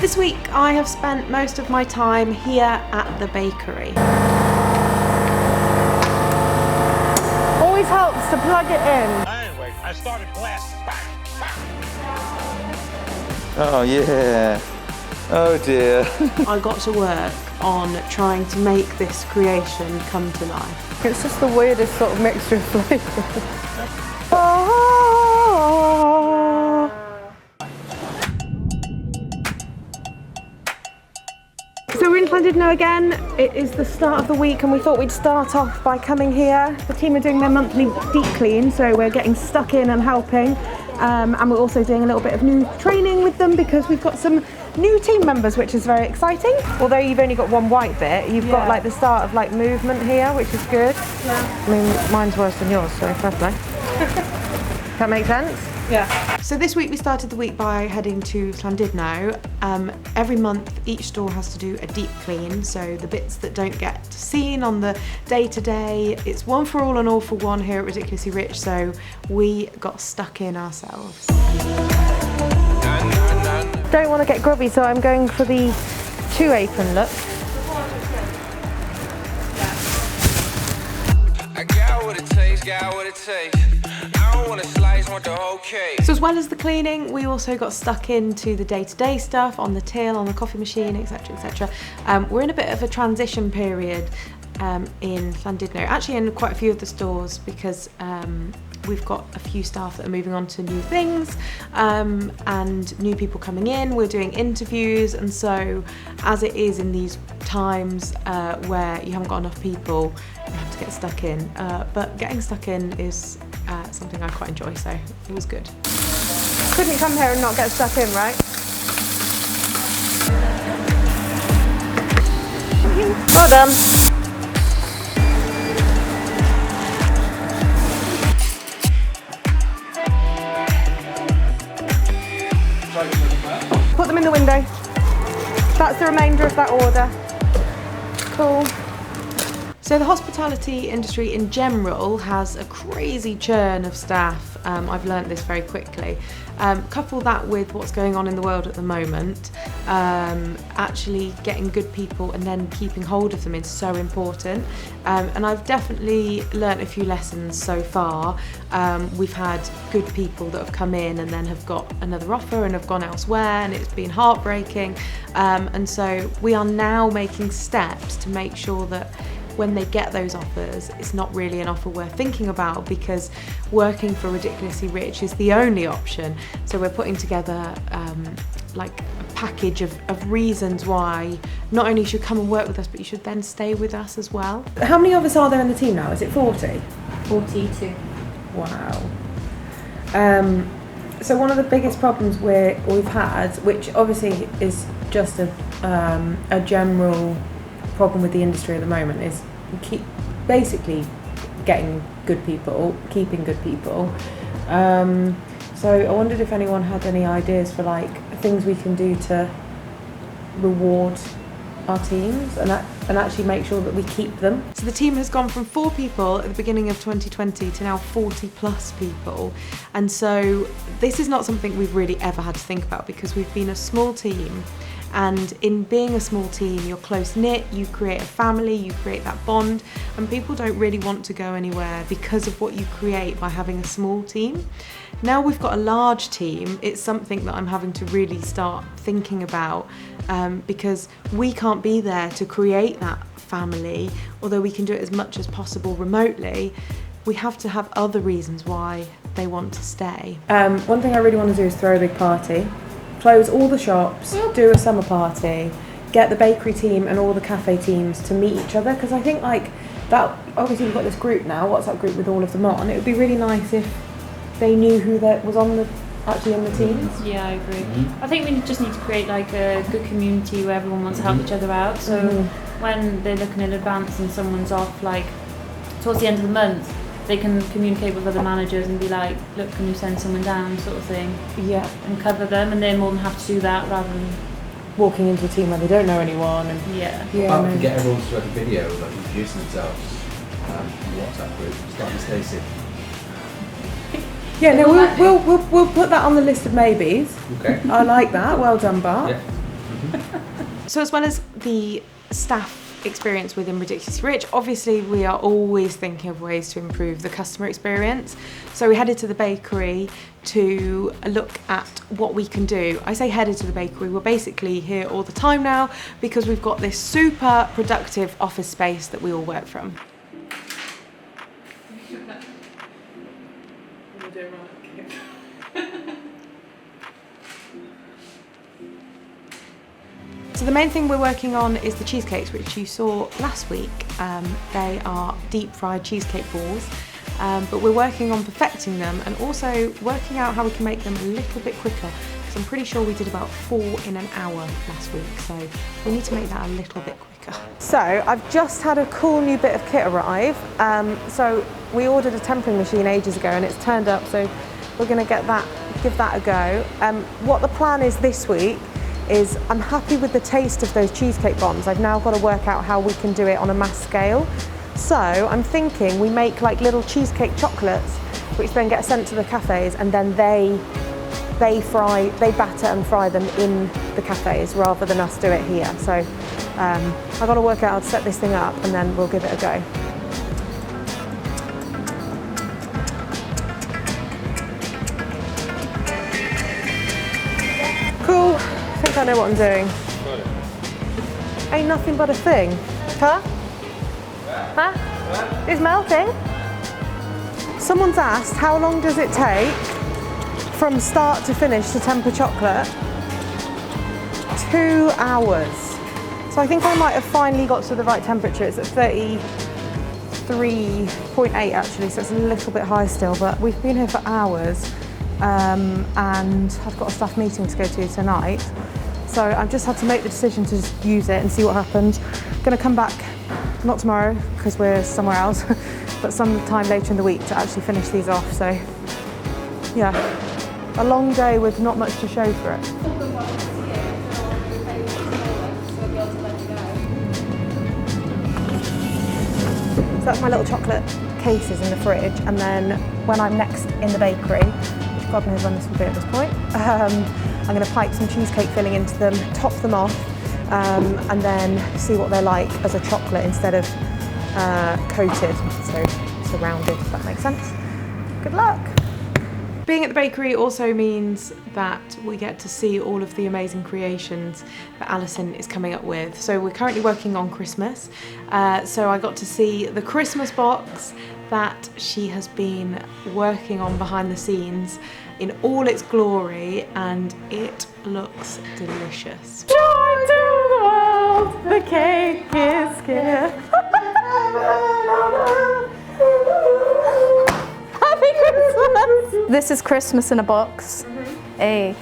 This week I have spent most of my time here at the bakery. Always helps to plug it in. Anyway, I started blasting. Oh yeah. Oh dear. I got to work on trying to make this creation come to life. It's just the weirdest sort of mixture of flavours. So we're in Llandudno again. It is the start of the week and we thought we'd start off by coming here. The team are doing their monthly deep clean, so we're getting stuck in and helping. And we're also doing a little bit of new training with them because we've got some new team members, which is very exciting. Although you've only got one white bit, you've got like the start of like movement here, which is good. Yeah. I mean, mine's worse than yours, so fair play. That makes sense? Yeah. So this week we started the week by heading to Llandudno. Every month each store has to do a deep clean, so the bits that don't get seen on the day-to-day, it's one for all and all for one here at Ridiculously Rich, so we got stuck in ourselves. Don't want to get grubby, so I'm going for the 2 apron look. I got what it takes, got what it takes. I don't want to slice, want the whole cake. So as well as the cleaning, we also got stuck into the day-to-day stuff on the till, on the coffee machine, etc, etc. We're in a bit of a transition period in Llandudno, actually in quite a few of the stores, because we've got a few staff that are moving on to new things and new people coming in. We're doing interviews, and so as it is in these times where you haven't got enough people, you have to get stuck in. But getting stuck in is something I quite enjoy, so it was good. Couldn't come here and not get stuck in, right? Well done. Put them in the window. That's the remainder of that order. Cool. So the hospitality industry in general has a crazy churn of staff. I've learnt this very quickly. Couple that with what's going on in the world at the moment, actually getting good people and then keeping hold of them is so important. And I've definitely learnt a few lessons so far. We've had good people that have come in and then have got another offer and have gone elsewhere, and it's been heartbreaking. And so we are now making steps to make sure that when they get those offers, it's not really an offer worth thinking about, because working for Ridiculously Rich is the only option. So we're putting together like a package of reasons why not only you should come and work with us, but you should then stay with us as well. How many of us are there in the team now? Is it 40? 42. Wow. So one of the biggest problems we've had, which obviously is just a general problem with the industry at the moment, is basically getting good people, keeping good people. So I wondered if anyone had any ideas for like things we can do to reward our teams and actually make sure that we keep them. So the team has gone from 4 people at the beginning of 2020 to now 40 plus people. And so this is not something we've really ever had to think about, because we've been a small team. And in being a small team, you're close-knit, you create a family, you create that bond, and people don't really want to go anywhere because of what you create by having a small team. Now we've got a large team, it's something that I'm having to really start thinking about, because we can't be there to create that family, although we can do it as much as possible remotely. We have to have other reasons why they want to stay. One thing I really want to do is throw a big party. Close all the shops, do a summer party, get the bakery team and all the cafe teams to meet each other, because I think like that, obviously we've got this group now, WhatsApp group with all of them on. It would be really nice if they knew who that was actually in the teams. Yeah, I agree. I think we just need to create like a good community where everyone wants to help each other out. So when they're looking in advance and someone's off, like towards the end of the month, they can communicate with other managers and be like, look, can you send someone down, sort of thing. Yeah. And cover them, and they're more than happy to do that rather than walking into a team where they don't know anyone. And yeah. Apart from get everyone to like a video of like introducing themselves, WhatsApp group, starting Stacey. Yeah, no, we'll put that on the list of maybes. Okay. I like that. Well done, Bart. Yeah. So as well as the staff experience within Ridiculously Rich, obviously we are always thinking of ways to improve the customer experience. So we headed to the bakery to look at what we can do. I say headed to the bakery, we're basically here all the time now because we've got this super productive office space that we all work from. So the main thing we're working on is the cheesecakes, which you saw last week. They are deep fried cheesecake balls, but we're working on perfecting them and also working out how we can make them a little bit quicker, because I'm pretty sure we did about 4 in an hour last week, so we need to make that a little bit quicker. So I've just had a cool new bit of kit arrive. So we ordered a tempering machine ages ago and it's turned up, so we're going to give that a go. What the plan is this week is I'm happy with the taste of those cheesecake bombs. I've now got to work out how we can do it on a mass scale. So I'm thinking we make like little cheesecake chocolates, which then get sent to the cafes, and then they batter and fry them in the cafes rather than us do it here. So I've got to work out how to set this thing up and then we'll give it a go. Cool. I think I know what I'm doing. Ain't nothing but a thing. Huh? Huh? It's melting. Someone's asked how long does it take from start to finish to temper chocolate? 2 hours. So I think I might have finally got to the right temperature. It's at 33.8 actually, so it's a little bit high still, but we've been here for hours. And I've got a staff meeting to go to tonight. So I've just had to make the decision to just use it and see what happens. I'm going to come back, not tomorrow because we're somewhere else, but sometime later in the week to actually finish these off. So yeah, a long day with not much to show for it. So that's my little chocolate cases in the fridge, and then when I'm next in the bakery, which God knows when this will be at this point, I'm going to pipe some cheesecake filling into them, top them off, and then see what they're like as a chocolate instead of coated, so surrounded, if that makes sense. Good luck! Being at the bakery also means that we get to see all of the amazing creations that Alison is coming up with. So we're currently working on Christmas, so I got to see the Christmas box that she has been working on behind the scenes in all its glory, and it looks delicious. Joy to the world, the cake is here. Happy Christmas! This is Christmas in a box. Hey.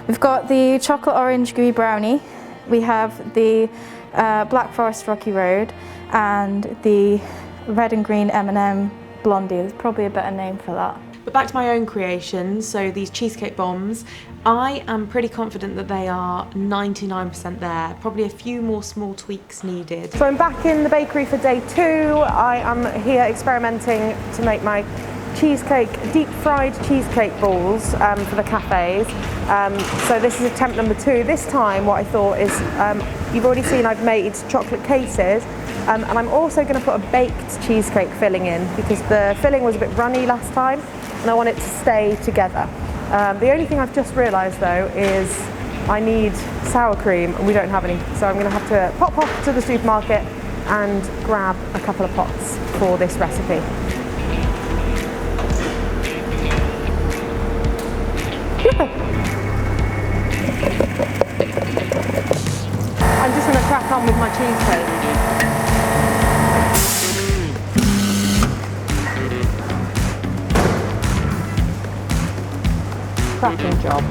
We've got the chocolate orange gooey brownie, we have the Black Forest Rocky Road, and the red and green M&M Blondie. There's probably a better name for that. But back to my own creations, so these cheesecake bombs, I am pretty confident that they are 99% there, probably a few more small tweaks needed. So I'm back in the bakery for day 2. I am here experimenting to make my deep fried cheesecake balls for the cafes. So this is attempt number 2. This time what I thought is, you've already seen I've made chocolate cases, and I'm also going to put a baked cheesecake filling in because the filling was a bit runny last time and I want it to stay together. The only thing I've just realised though is I need sour cream and we don't have any, so I'm going to have to pop off to the supermarket and grab a couple of pots for this recipe. I'm just going to crack on with my cheesecake. Cracking job.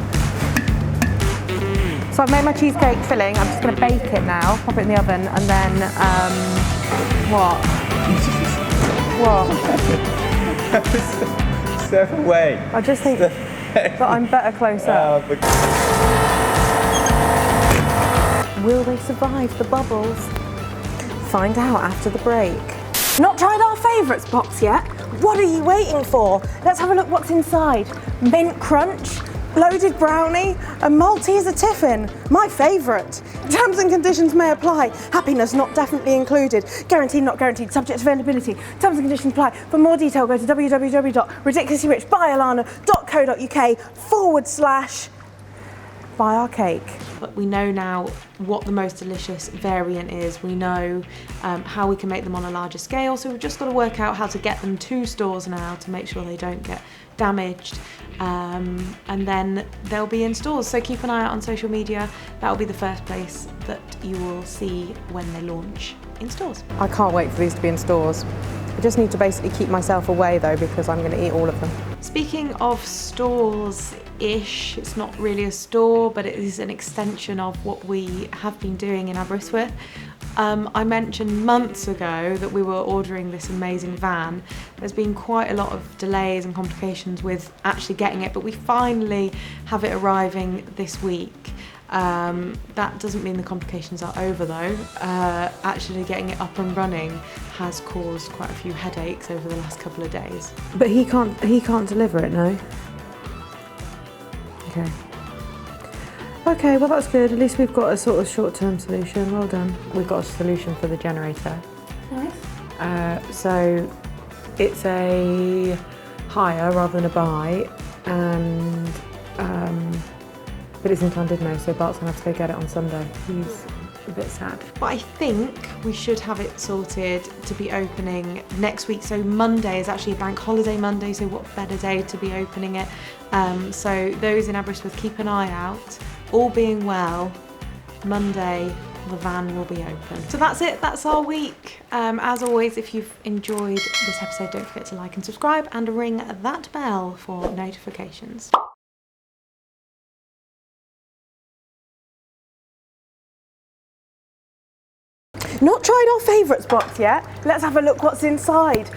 So I've made my cheesecake filling. I'm just going to bake it now, pop it in the oven, and then what? Step away. I just think that I'm better close up. Will they survive the bubbles? Find out after the break. Not tried our favourites box yet? What are you waiting for? Let's have a look what's inside. Mint crunch, loaded brownie, a Malteser tiffin, my favourite. Terms and conditions may apply. Happiness not definitely included. Guaranteed not guaranteed. Subject to availability. Terms and conditions apply. For more detail, go to www.ridiculouslyrichbyalana.co.uk/buy our cake. But we know now what the most delicious variant is. We know how we can make them on a larger scale. So we've just got to work out how to get them to stores now to make sure they don't get damaged. And then they'll be in stores. So keep an eye out on social media. That'll be the first place that you will see when they launch in stores. I can't wait for these to be in stores. I just need to basically keep myself away though, because I'm going to eat all of them. Speaking of stores-ish, it's not really a store, but it is an extension of what we have been doing in Aberystwyth. I mentioned months ago that we were ordering this amazing van. There's been quite a lot of delays and complications with actually getting it, but we finally have it arriving this week. That doesn't mean the complications are over though. Actually getting it up and running has caused quite a few headaches over the last couple of days. But he can't deliver it, no? Okay. Okay, well that's good. At least we've got a sort of short-term solution. Well done. We've got a solution for the generator. Nice. So it's a hire rather than a buy, and but it's in Llandudno, so Bart's gonna have to go get it on Sunday. He's a bit sad. But I think we should have it sorted to be opening next week. So Monday is actually a bank holiday Monday, so what better day to be opening it. So those in Aberystwyth, keep an eye out. All being well, Monday the van will be open. So that's it, that's our week. As always, if you've enjoyed this episode, don't forget to like and subscribe and ring that bell for notifications. Not tried our favourites box yet. Let's have a look what's inside.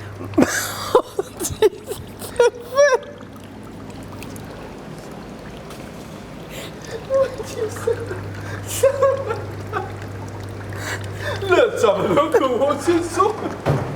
Let's have a look at what's inside.